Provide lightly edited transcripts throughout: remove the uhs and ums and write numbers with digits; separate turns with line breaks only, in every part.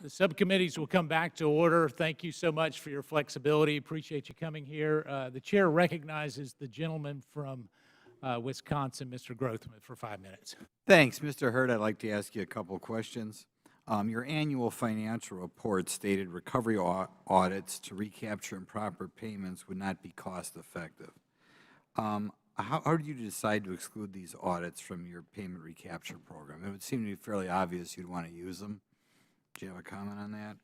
The subcommittees will come back to order. Thank you so much for your flexibility. Appreciate you coming here. The chair recognizes the gentleman from Wisconsin, Mr. Grothman, for 5 minutes.
Thanks. Mr. Hurd, I'd like to ask you a couple of questions. Your annual financial report stated recovery audits to recapture improper payments would not be cost-effective. How did you decide to exclude these audits from your payment recapture program? It would seem to be fairly obvious you'd want to use them. Do you have a comment on that?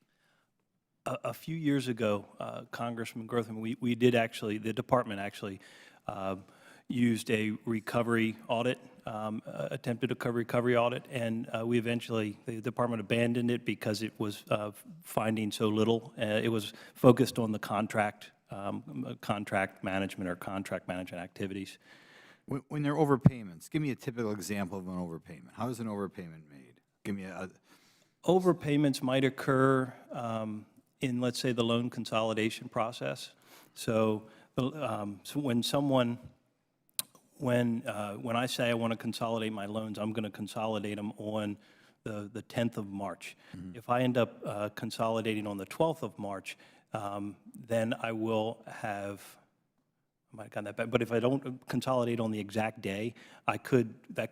A few years ago, Congressman Grothman, we did actually, the department actually used a recovery audit, attempted a recovery audit, and we eventually, the department abandoned it because it was finding so little. It was focused on the contract management or contract management activities.
When there are overpayments, give me a typical example of an overpayment. How is an overpayment made? Give me a...
Overpayments might occur in, let's say, the loan consolidation process. So, when I say I want to consolidate my loans, I'm going to consolidate them on the 10th of March. Mm-hmm. If I end up consolidating on the 12th of March, then I will have, I might have gotten that back, but if I don't consolidate on the exact day, that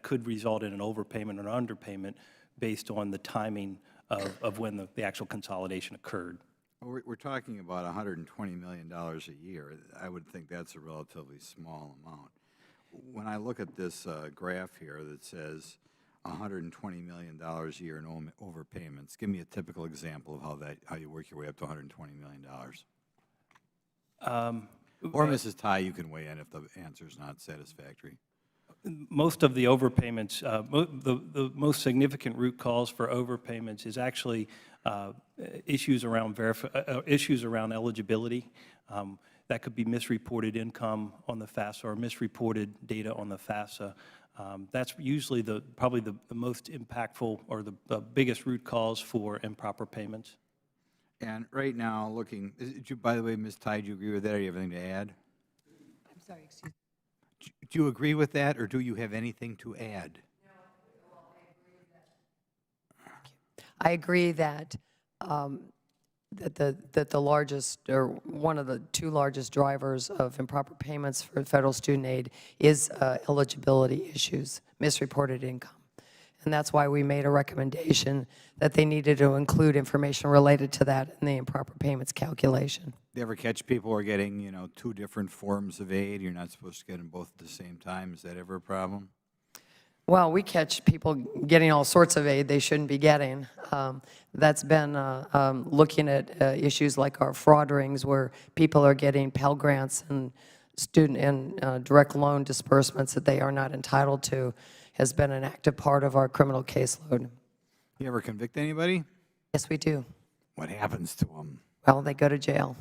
could result in an overpayment or an underpayment based on the timing of when the actual consolidation occurred.
Well, we're talking about $120 million a year. I would think that's a relatively small amount. When I look at this graph here that says $120 million a year in overpayments, give me a typical example of how you work your way up to $120 million. Or Mrs. Tai, you can weigh in if the answer is not satisfactory.
Most of the overpayments, the most significant root cause for overpayments is actually issues around eligibility. That could be misreported income on the FAFSA or misreported data on the FAFSA. That's usually probably the most impactful or the biggest root cause for improper payments.
And right now, by the way, Ms. Tai, do you agree with that, or do you have anything to add?
I'm sorry, excuse me.
Do you agree with that, or do you have anything to add?
No, well, I agree that that the largest, or one of the two largest drivers of improper payments for federal student aid is eligibility issues, misreported income. And that's why we made a recommendation that they needed to include information related to that in the improper payments calculation.
Do you ever catch people who are getting, two different forms of aid? You're not supposed to get them both at the same time. Is that ever a problem?
Well, we catch people getting all sorts of aid they shouldn't be getting. That's been looking at issues like our fraud rings, where people are getting Pell Grants and student and direct loan disbursements that they are not entitled to, has been an active part of our criminal caseload.
You ever convict anybody?
Yes, we do.
What happens to them?
Well, they go to jail.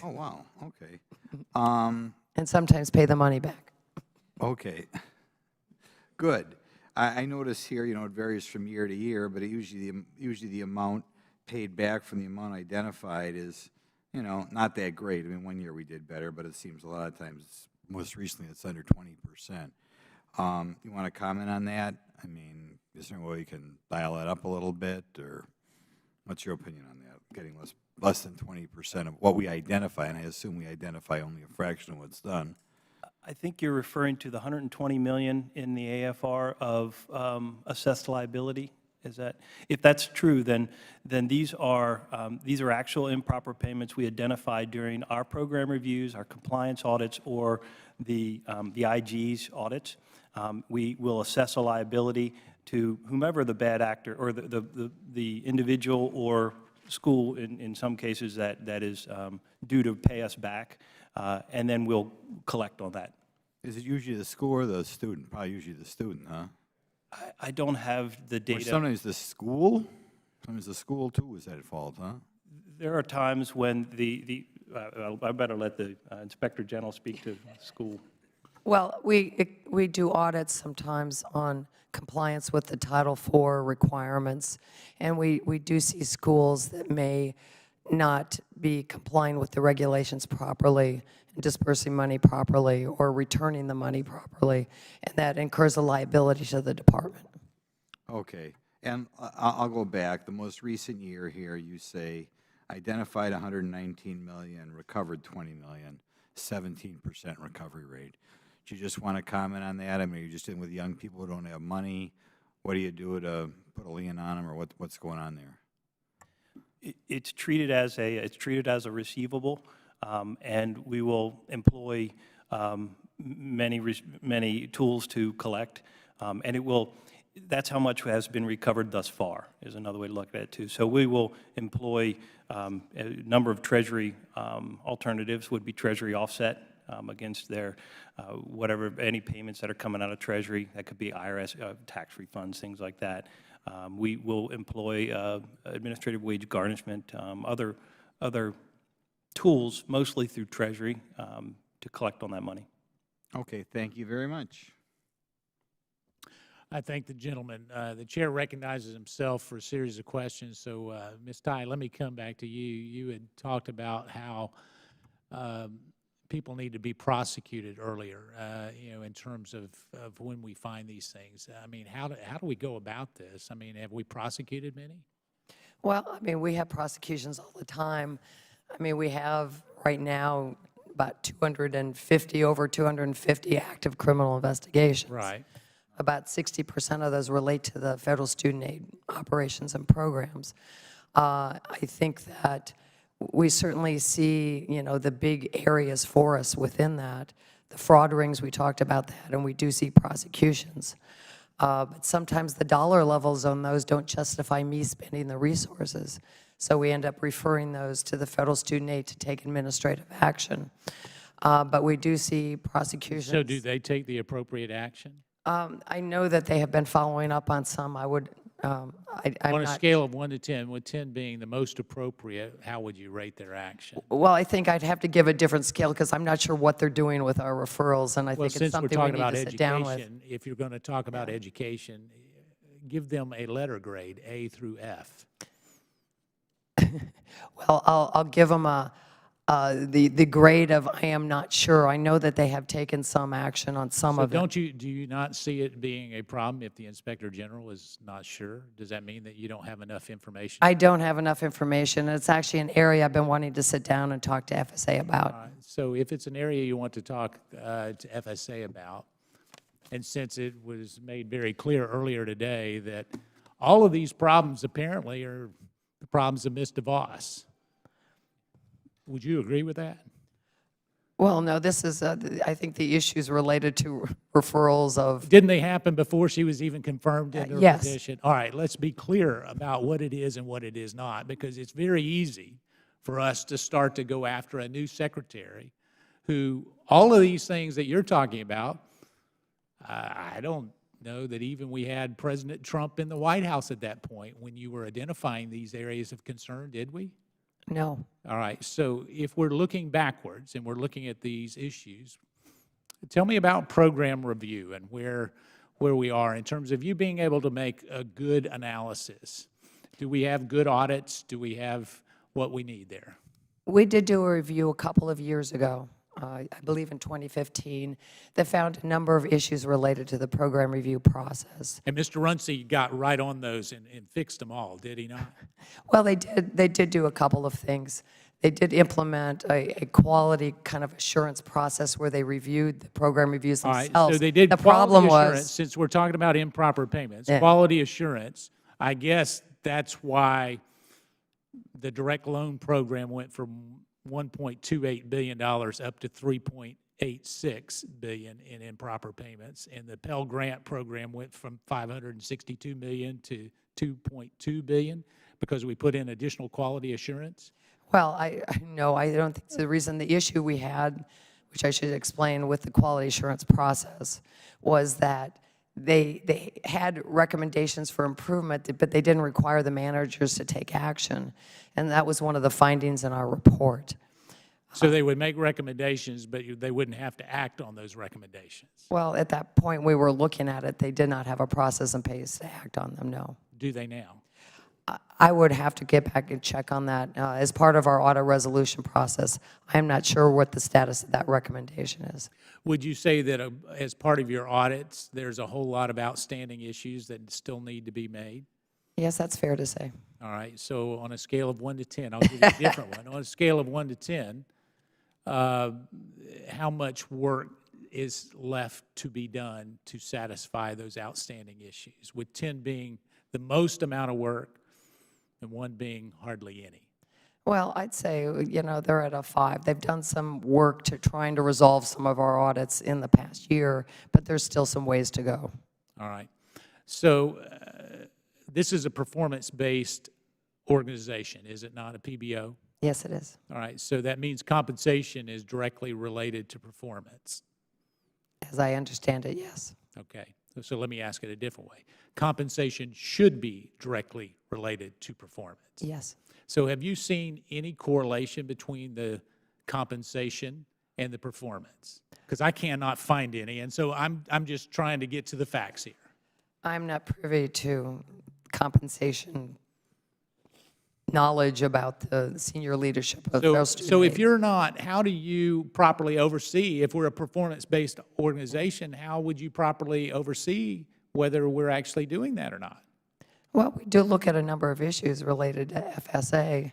Oh, wow. Okay.
And sometimes pay the money back.
Okay. Good. I notice here, it varies from year to year, but usually the amount paid back from the amount identified is, not that great. I mean, one year we did better, but it seems a lot of times, most recently, it's under 20%. You want to comment on that? I mean, is there a way you can dial that up a little bit, or what's your opinion on that? Getting less than 20% of what we identify, and I assume we identify only a fraction of what's done.
I think you're referring to the $120 million in the AFR of assessed liability. Is that, if that's true, then these are actual improper payments we identified during our program reviews, our compliance audits, or the IG's audits. We will assess a liability to whomever the bad actor, or the individual or school in some cases that is due to pay us back, and then we'll collect on that.
Is it usually the school or the student? Probably usually the student, huh?
I don't have the data.
Or sometimes the school? Sometimes the school, too, is at fault, huh?
There are times when I better let the Inspector General speak to school.
Well, we do audits sometimes on compliance with the Title IV requirements, and we do see schools that may not be complying with the regulations properly, dispersing money properly, or returning the money properly, and that incurs a liability to the department.
Okay. And I'll go back. The most recent year here, you say identified 119 million, recovered 20 million, 17% recovery rate. Do you just want to comment on that? I mean, you're just dealing with young people who don't have money. What do you do to put a lien on them, or what's going on there?
It's treated as a receivable, and we will employ many tools to collect, and it will. That's how much has been recovered thus far, is another way to look at it, too. So we will employ a number of Treasury alternatives, would be Treasury offset against their any payments that are coming out of Treasury. That could be IRS tax refunds, things like that. We will employ administrative wage garnishment, other tools, mostly through Treasury, to collect on that money.
Okay, thank you very much.
I thank the gentleman. The chair recognizes himself for a series of questions. So, Ms. Ty, let me come back to you. You had talked about how people need to be prosecuted earlier, in terms of when we find these things. I mean, how do we go about this? I mean, have we prosecuted many?
Well, I mean, we have prosecutions all the time. I mean, we have right now about over 250 active criminal investigations.
Right.
About 60% of those relate to the federal student aid operations and programs. I think that we certainly see, the big areas for us within that. The fraud rings, we talked about that, and we do see prosecutions. But sometimes the dollar levels on those don't justify me spending the resources. So we end up referring those to the federal student aid to take administrative action. But we do see prosecutions.
So do they take the appropriate action?
I know that they have been following up on some. I would, I'm
On a
not.
scale of 1 to 10, with 10 being the most appropriate, how would you rate their action?
Well, I think I'd have to give a different scale because I'm not sure what they're doing with our referrals, and I
Well,
think it's
since we're
something we
talking
need
about
to sit down with.
education, if you're going to talk about education, give them a letter grade, A through F.
Well, I'll give them the grade of I am not sure. I know that they have taken some action on some
So
of it.
do you not see it being a problem if the Inspector General is not sure? Does that mean that you don't have enough information?
I don't have enough information. It's actually an area I've been wanting to sit down and talk to FSA about.
All right. So if it's an area you want to talk to FSA about, and since it was made very clear earlier today that all of these problems apparently are the problems of Ms. DeVos, would you agree with that?
Well, no, this is, I think the issues related to referrals of,
Didn't they happen before she was even confirmed in her
yes.
position? All right, let's be clear about what it is and what it is not, because it's very easy for us to start to go after a new secretary who, all of these things that you're talking about, I don't know that even we had President Trump in the White House at that point when you were identifying these areas of concern, did we?
no.
All right, so if we're looking backwards and we're looking at these issues, tell me about program review and where we are in terms of you being able to make a good analysis. Do we have good audits? Do we have what we need there?
We did do a review a couple of years ago, I believe in 2015, that found a number of issues related to the program review process.
And Mr. Runcie got right on those and fixed them all, did he not?
Well, they did do a couple of things. They did implement a quality kind of assurance process where they reviewed the program reviews
All
themselves.
right, so they did
The problem
quality assurance,
was,
since we're talking about improper payments,
Yeah.
quality assurance, I guess that's why the direct loan program went from $1.28 billion up to $3.86 billion in improper payments, and the Pell Grant program went from $562 million to $2.2 billion because we put in additional quality assurance.
well, I no, I don't think the reason. The issue we had, which I should explain with the quality assurance process, was that they had recommendations for improvement, but they didn't require the managers to take action. And that was one of the findings in our report.
So they would make recommendations, but they wouldn't have to act on those recommendations.
Well, at that point, we were looking at it. They did not have a process in place to act on them, no.
Do they now?
I would have to get back and check on that. As part of our audit resolution process, I'm not sure what the status of that recommendation is.
Would you say that as part of your audits, there's a whole lot of outstanding issues that still need to be made?
Yes, that's fair to say.
All right, so on a scale of 1 to 10, I'll give you a different one. On a scale of 1 to 10, how much work is left to be done to satisfy those outstanding issues, with 10 being the most amount of work and 1 being hardly any?
Well, I'd say, they're at a 5. They've done some work to trying to resolve some of our audits in the past year, but there's still some ways to go.
All right. So this is a performance-based organization, is it not, a PBO?
Yes, it is.
All right, so that means compensation is directly related to performance.
As I understand it, yes.
Okay, so let me ask it a different way. Compensation should be directly related to performance.
Yes.
So have you seen any correlation between the compensation and the performance? Because I cannot find any, and so I'm just trying to get to the facts here.
I'm not privy to compensation knowledge about the senior leadership of those student
So if
aid.
you're not, how do you properly oversee, if we're a performance-based organization, how would you properly oversee whether we're actually doing that or not?
Well, we do look at a number of issues related to FSA,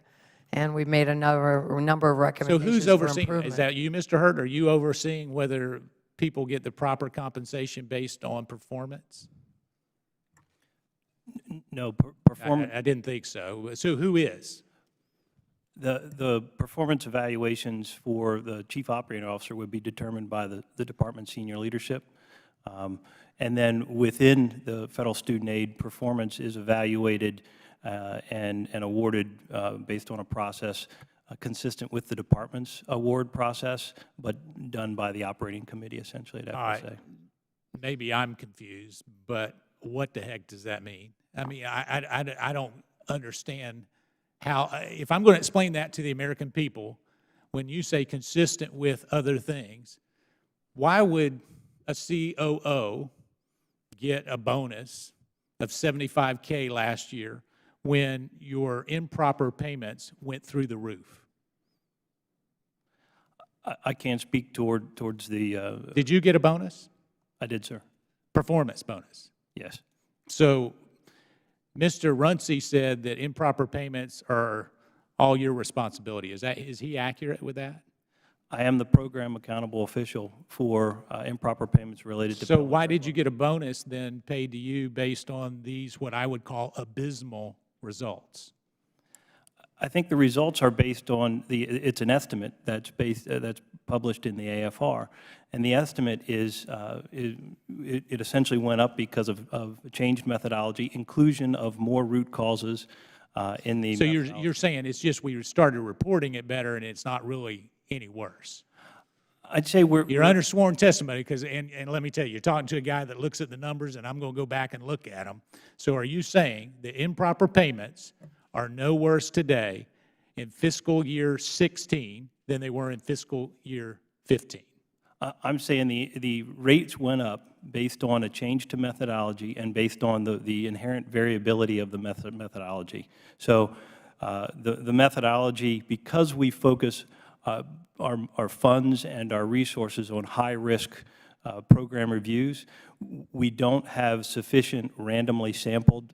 and we've made a number of
So
recommendations
who's
for
overseeing?
improvement.
Is that you, Mr. Hurt? Are you overseeing whether people get the proper compensation based on performance?
No, performance.
I didn't think so. So who is?
The performance evaluations for the chief operating officer would be determined by the department's senior leadership. And then within the federal student aid, performance is evaluated and awarded based on a process consistent with the department's award process, but done by the operating committee essentially at FSA.
All right. Maybe I'm confused, but what the heck does that mean? I mean, I don't understand how, if I'm going to explain that to the American people, when you say consistent with other things, why would a COO get a bonus of $75K last year when your improper payments went through the roof?
I can't speak towards the,
Did you get a bonus?
I did, sir.
Performance bonus.
Yes.
So Mr. Runcie said that improper payments are all your responsibility. Is he accurate with that?
I am the program accountable official for improper payments related to.
So why did you get a bonus then paid to you based on these, what I would call abysmal results?
I think the results are based on it's an estimate that's published in the AFR, and the estimate is, it essentially went up because of changed methodology, inclusion of more root causes in the.
So you're saying it's just we started reporting it better and it's not really any worse?
I'd say
You're under sworn testimony because, and let me tell you, you're talking to a guy that looks at the numbers, and I'm going to go back and look at them. So are you saying the improper payments are no worse today in fiscal year 16 than they were in fiscal year 15?
I'm saying the rates went up based on a change to methodology and based on the inherent variability of the methodology. So the methodology, because we focus our funds and our resources on high-risk program reviews, we don't have sufficient randomly sampled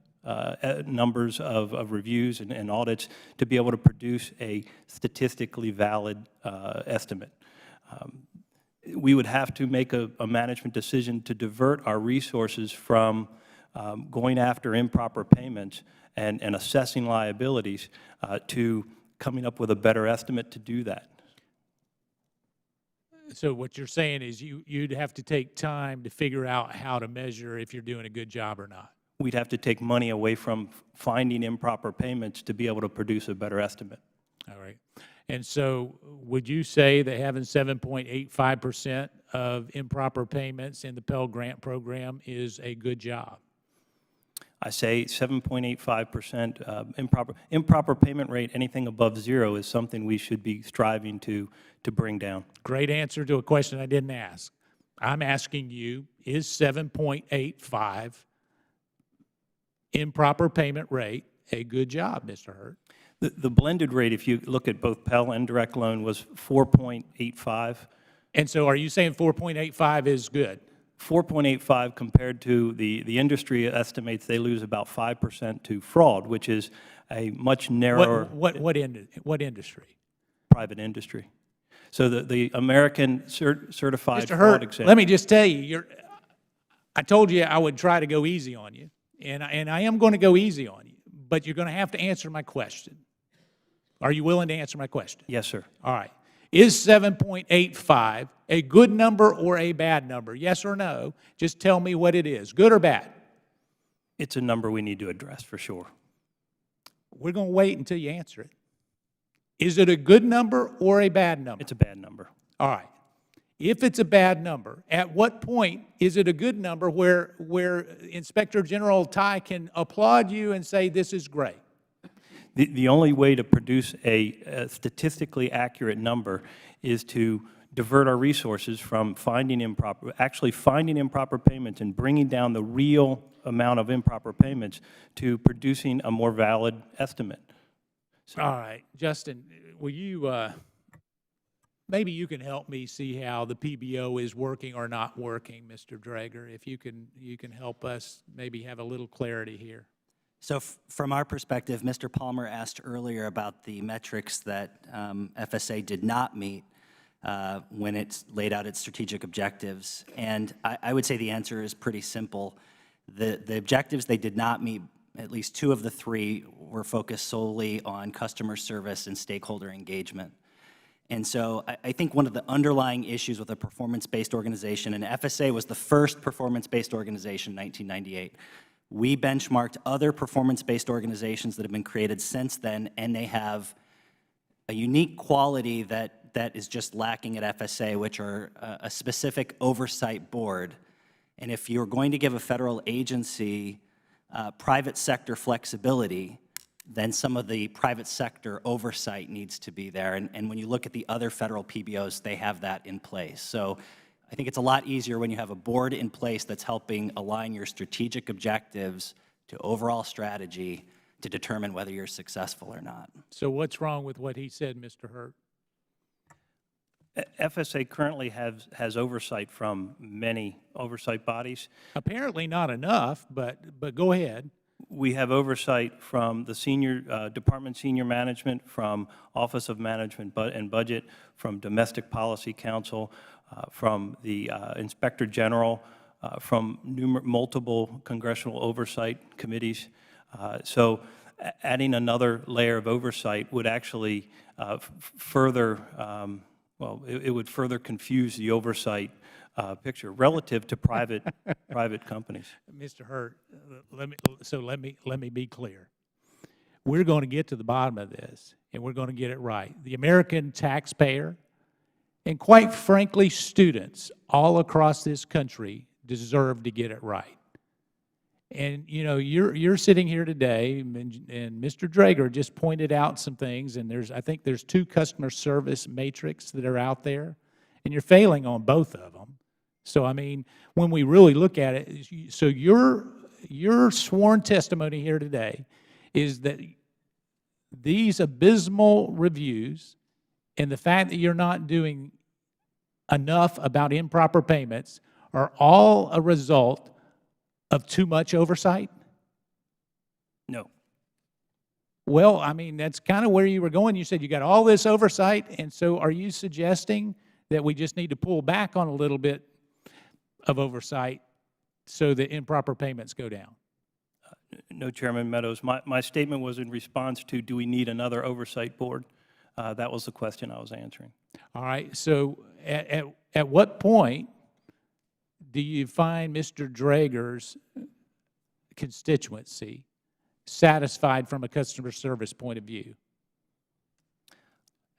numbers of reviews and audits to be able to produce a statistically valid estimate. We would have to make a management decision to divert our resources from going after improper payments and assessing liabilities to coming up with a better estimate to do that.
So what you're saying is you'd have to take time to figure out how to measure if you're doing a good job or not.
We'd have to take money away from finding improper payments to be able to produce a better estimate.
All right. And so would you say that having 7.85% of improper payments in the Pell Grant program is a good job?
I say 7.85% improper payment rate, anything above 0 is something we should be striving to bring down.
Great answer to a question I didn't ask. I'm asking you, is 7.85 improper payment rate a good job, Mr. Hurt?
The blended rate, if you look at both Pell and direct loan, was 4.85.
And so are you saying 4.85 is good?
4.85 compared to the industry estimates they lose about 5% to fraud, which is a much narrower
What industry?
private industry. So the American certified
Mr.
fraud
Hurt,
exam.
let me just tell you, I told you I would try to go easy on you, and I am going to go easy on you, but you're going to have to answer my question. Are you willing to answer my question?
Yes, sir.
All right. Is 7.85 a good number or a bad number? Yes or no? Just tell me what it is, good or bad.
It's a number we need to address for sure.
We're going to wait until you answer it. Is it a good number or a bad number?
It's a bad number.
All right. If it's a bad number, at what point is it a good number where Inspector General Ty can applaud you and say, this is great?
The only way to produce a statistically accurate number is to divert our resources from finding improper payments and bringing down the real amount of improper payments to producing a more valid estimate.
All right, Justin, will you, maybe you can help me see how the PBO is working or not working, Mr. Drager, if you can help us maybe have a little clarity here.
So from our perspective, Mr. Palmer asked earlier about the metrics that FSA did not meet when it laid out its strategic objectives. And I would say the answer is pretty simple. The objectives they did not meet, at least 2 of the 3, were focused solely on customer service and stakeholder engagement. And so I think one of the underlying issues with a performance-based organization, and FSA was the first performance-based organization in 1998, we benchmarked other performance-based organizations that have been created since then, and they have a unique quality that is just lacking at FSA, which are a specific oversight board. And if you're going to give a federal agency private sector flexibility, then some of the private sector oversight needs to be there. And when you look at the other federal PBOs, they have that in place. So I think it's a lot easier when you have a board in place that's helping align your strategic objectives to overall strategy to determine whether you're successful or not.
So what's wrong with what he said, Mr. Hurt?
FSA currently has oversight from many oversight bodies.
Apparently not enough, but go ahead.
We have oversight from the Department Senior Management, from Office of Management and Budget, from Domestic Policy Council, from the Inspector General, from multiple congressional oversight committees. So adding another layer of oversight would actually further, it would further confuse the oversight picture relative to private companies.
Mr. Hurt, let me be clear. We're going to get to the bottom of this, and we're going to get it right. The American taxpayer, and quite frankly, students all across this country deserve to get it right. And you know, you're sitting here today, and Mr. Drager just pointed out some things, and I think there's 2 customer service matrix that are out there, and you're failing on both of them. So I mean, when we really look at it, so your sworn testimony here today is that these abysmal reviews and the fact that you're not doing enough about improper payments are all a result of too much oversight?
No.
Well, I mean, that's kind of where you were going. You said you got all this oversight, and so are you suggesting that we just need to pull back on a little bit of oversight so that improper payments go down?
No, Chairman Meadows. My statement was in response to, do we need another oversight board? That was the question I was answering.
All right, so at what point do you find Mr. Drager's constituency satisfied from a customer service point of view?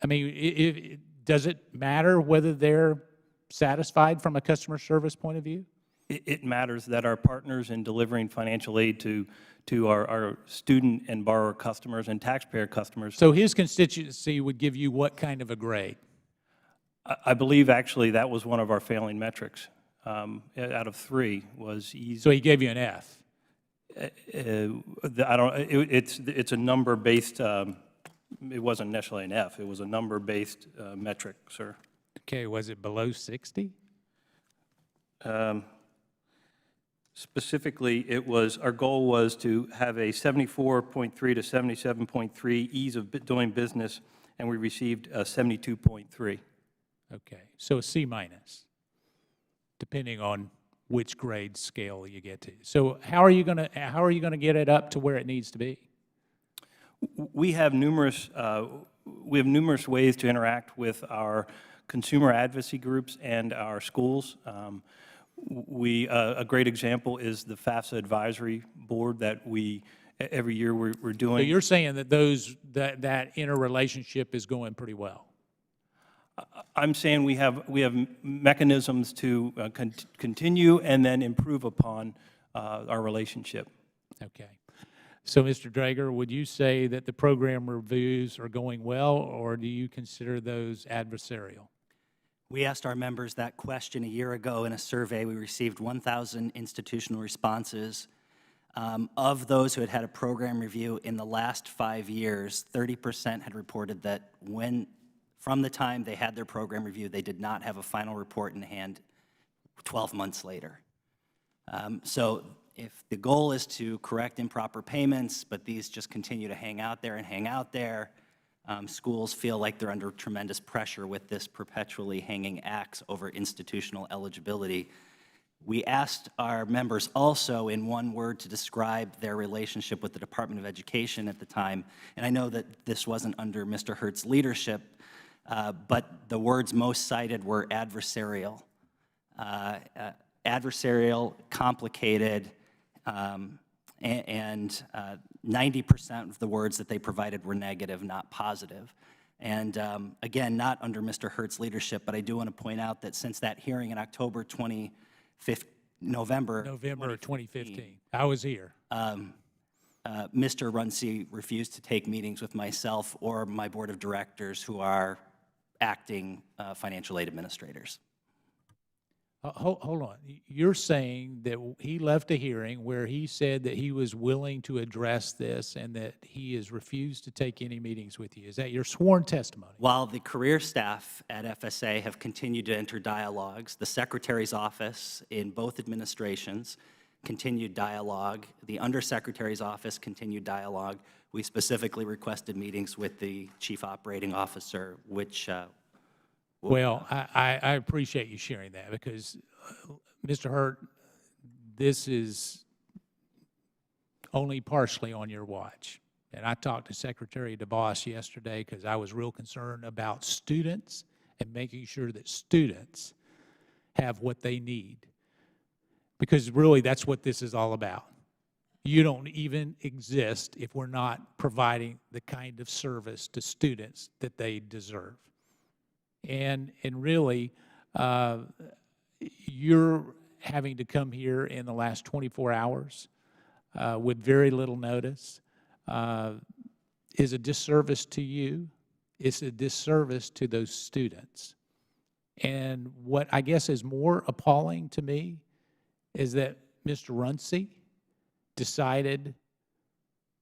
I mean, does it matter whether they're satisfied from a customer service point of view?
It matters that our partners in delivering financial aid to our student and borrower customers and taxpayer customers.
So his constituency would give you what kind of a grade?
I believe actually that was one of our failing metrics. Out of 3 was easy.
So he gave you an F?
It's a number-based, it wasn't necessarily an F, it was a number-based metric, sir.
Okay, was it below 60?
Specifically, it was, our goal was to have a 74.3 to 77.3 ease of doing business, and we received a 72.3.
Okay, so a C minus, depending on which grade scale you get to. So how are you going to get it up to where it needs to be?
We have numerous ways to interact with our consumer advocacy groups and our schools. A great example is the FAFSA advisory board that every year we're doing.
So you're saying that that interrelationship is going pretty well?
I'm saying we have mechanisms to continue and then improve upon our relationship.
Okay. So, Mr. Drager, would you say that the program reviews are going well, or do you consider those adversarial?
We asked our members that question a year ago in a survey. We received 1,000 institutional responses. Of those who had had a program review in the last 5 years, 30% had reported that from the time they had their program review, they did not have a final report in hand 12 months later. So if the goal is to correct improper payments, but these just continue to hang out there, schools feel like they're under tremendous pressure with this perpetually hanging axe over institutional eligibility. We asked our members also in one word to describe their relationship with the Department of Education at the time, and I know that this wasn't under Mr. Hurt's leadership, but the words most cited were adversarial. Adversarial, complicated, and 90% of the words that they provided were negative, not positive. And again, not under Mr. Hurt's leadership, but I do want to point out that since that hearing in November
2015. I was here.
Mr. Runcie refused to take meetings with myself or my board of directors, who are acting financial aid administrators.
Hold on. You're saying that he left a hearing where he said that he was willing to address this and that he has refused to take any meetings with you. Is that your sworn testimony?
While the career staff at FSA have continued to enter dialogues, the Secretary's office in both administrations continued dialogue. The Undersecretary's office continued dialogue. We specifically requested meetings with the Chief Operating Officer, which
well, I appreciate you sharing that because, Mr. Hurt, this is only partially on your watch. And I talked to Secretary DeVos yesterday because I was real concerned about students and making sure that students have what they need. Because really, that's what this is all about. You don't even exist if we're not providing the kind of service to students that they deserve. And really, you're having to come here in the last 24 hours with very little notice is a disservice to you. It's a disservice to those students. And what I guess is more appalling to me is that Mr. Runcie decided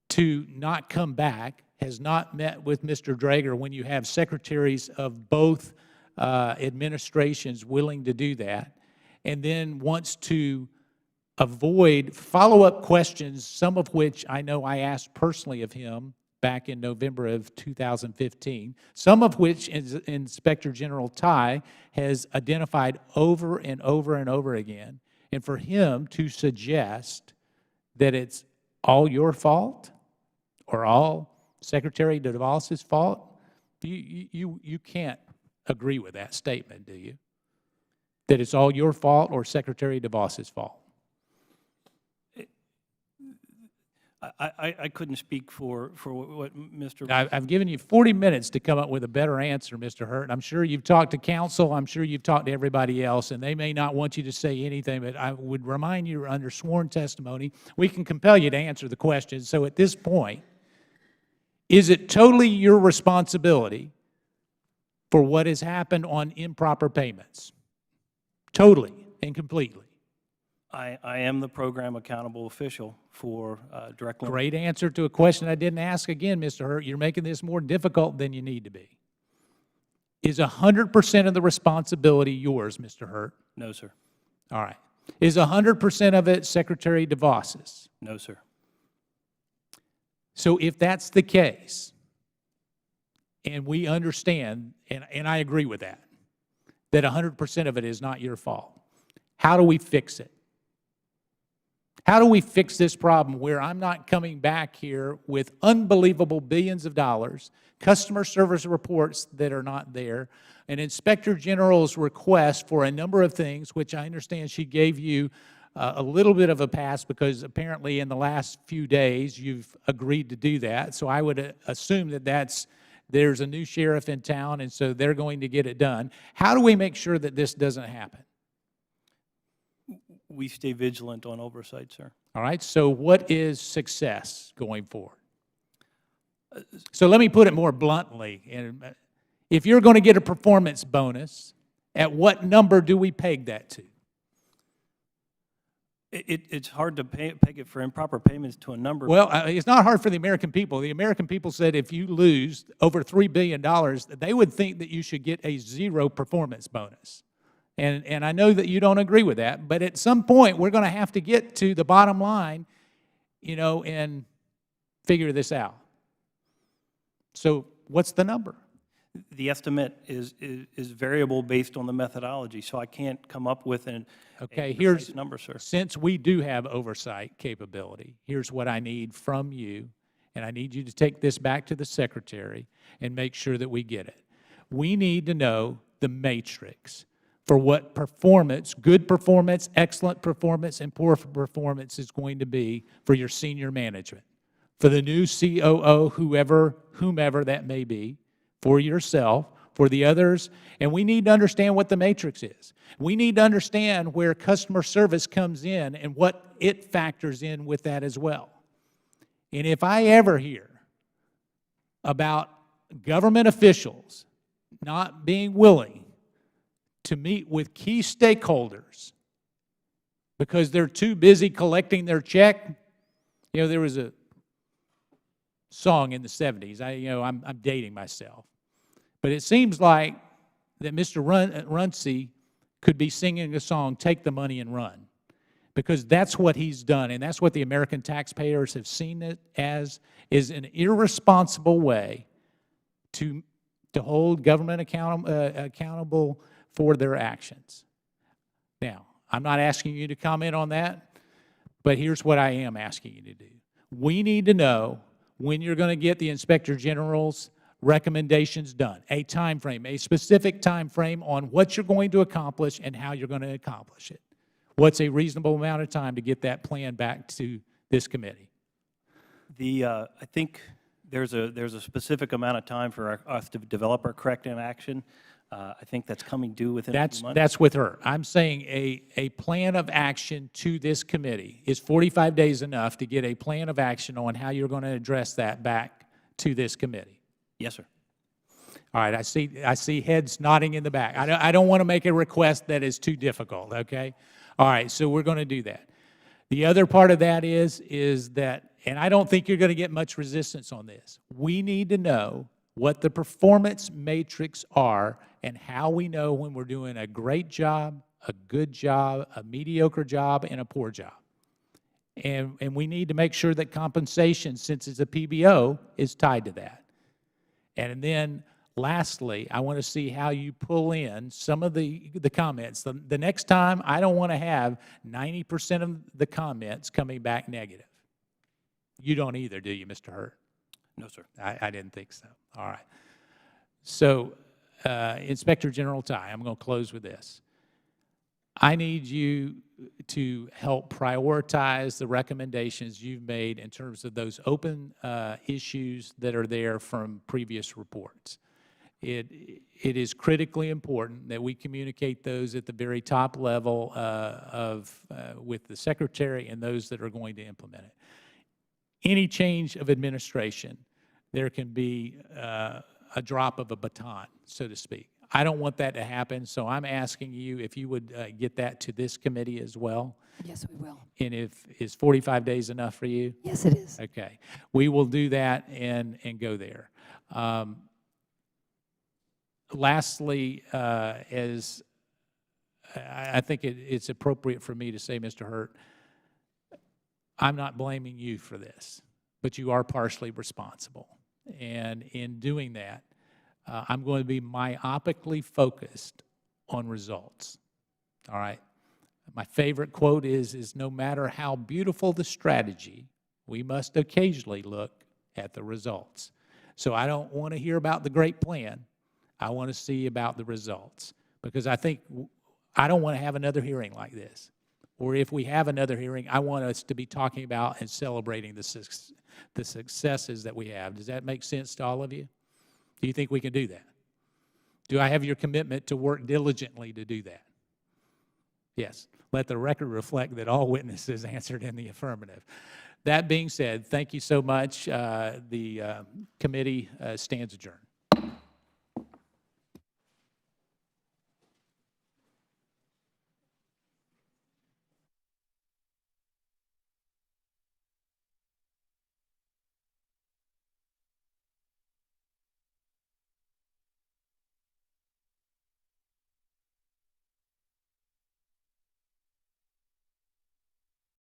to not come back, has not met with Mr. Drager when you have secretaries of both administrations willing to do that, and then wants to avoid follow-up questions, some of which I know I asked personally of him back in November of 2015, some of which Inspector General Tai has identified over and over and over again, and for him to suggest that it's all your fault or all Secretary DeVos's fault, you can't agree with that statement, do you? That it's all your fault or Secretary DeVos's fault?
I couldn't speak for what Mr.
I've given you 40 minutes to come up with a better answer, Mr. Hurt. I'm sure you've talked to counsel. I'm sure you've talked to everybody else, and they may not want you to say anything, but I would remind you under sworn testimony, we can compel you to answer the question. So at this point, is it totally your responsibility for what has happened on improper payments? Totally and completely.
I am the program accountable official for direct loan.
Great answer to a question I didn't ask again, Mr. Hurt. You're making this more difficult than you need to be. Is 100% of the responsibility yours, Mr. Hurt?
No, sir.
All right. Is 100% of it Secretary DeVos's?
No, sir.
So if that's the case, and we understand, and I agree with that 100% of it is not your fault, how do we fix it? How do we fix this problem where I'm not coming back here with unbelievable billions of dollars, customer service reports that are not there, an Inspector General's request for a number of things, which I understand she gave you a little bit of a pass because apparently in the last few days you've agreed to do that. So I would assume that there's a new sheriff in town and so they're going to get it done. How do we make sure that this doesn't happen?
We stay vigilant on oversight, sir.
All right, so what is success going forward? So let me put it more bluntly. If you're going to get a performance bonus, at what number do we peg that to?
It's hard to peg it for improper payments to a number.
Well, it's not hard for the American people. The American people said if you lose over $3 billion, they would think that you should get a 0 performance bonus. And I know that you don't agree with that, but at some point, we're going to have to get to the bottom line, you know, and figure this out. So what's the number?
The estimate is variable based on the methodology, so I can't come up with a precise number, sir.
Since we do have oversight capability, here's what I need from you, and I need you to take this back to the Secretary and make sure that we get it. We need to know the matrix for what performance, good performance, excellent performance, and poor performance is going to be for your senior management, for the new COO, whomever that may be, for yourself, for the others, and we need to understand what the matrix is. We need to understand where customer service comes in and what it factors in with that as well. And if I ever hear about government officials not being willing to meet with key stakeholders because they're too busy collecting their check, you know, there was a song in the 70s. I'm dating myself. But it seems like that Mr. Runcie could be singing a song, "Take the Money and Run," because that's what he's done, and that's what the American taxpayers have seen it as, is an irresponsible way to hold government accountable for their actions. Now, I'm not asking you to comment on that, but here's what I am asking you to do. We need to know when you're going to get the Inspector General's recommendations done, a time frame, a specific time frame on what you're going to accomplish and how you're going to accomplish it. What's a reasonable amount of time to get that plan back to this committee?
I think there's a specific amount of time for us to develop our corrective action. I think that's coming due within a few months.
That's with her. I'm saying a plan of action to this committee. Is 45 days enough to get a plan of action on how you're going to address that back to this committee?
Yes, sir.
All right, I see heads nodding in the back. I don't want to make a request that is too difficult, okay? All right, so we're going to do that. The other part of that is that, and I don't think you're going to get much resistance on this, we need to know what the performance matrix are and how we know when we're doing a great job, a good job, a mediocre job, and a poor job. And we need to make sure that compensation, since it's a PBO, is tied to that. And then lastly, I want to see how you pull in some of the comments. The next time, I don't want to have 90% of the comments coming back negative. You don't either, do you, Mr. Hurt?
No, sir.
I didn't think so. All right. So, Inspector General Ty, I'm going to close with this. I need you to help prioritize the recommendations you've made in terms of those open issues that are there from previous reports. It is critically important that we communicate those at the very top level with the Secretary and those that are going to implement it. Any change of administration, there can be a drop of a baton, so to speak. I don't want that to happen, so I'm asking you if you would get that to this committee as well.
Yes, we will.
And is 45 days enough for you?
Yes, it is.
Okay. We will do that and go there. Lastly, as I think it's appropriate for me to say, Mr. Hurt, I'm not blaming you for this, but you are partially responsible. And in doing that, I'm going to be myopically focused on results. All right? My favorite quote is no matter how beautiful the strategy, we must occasionally look at the results. So I don't want to hear about the great plan. I want to see about the results, because I don't want to have another hearing like this. Or if we have another hearing, I want us to be talking about and celebrating the successes that we have. Does that make sense to all of you? Do you think we can do that? Do I have your commitment to work diligently to do that? Yes. Let the record reflect that all witnesses answered in the affirmative. That being said, thank you so much. The committee stands adjourned.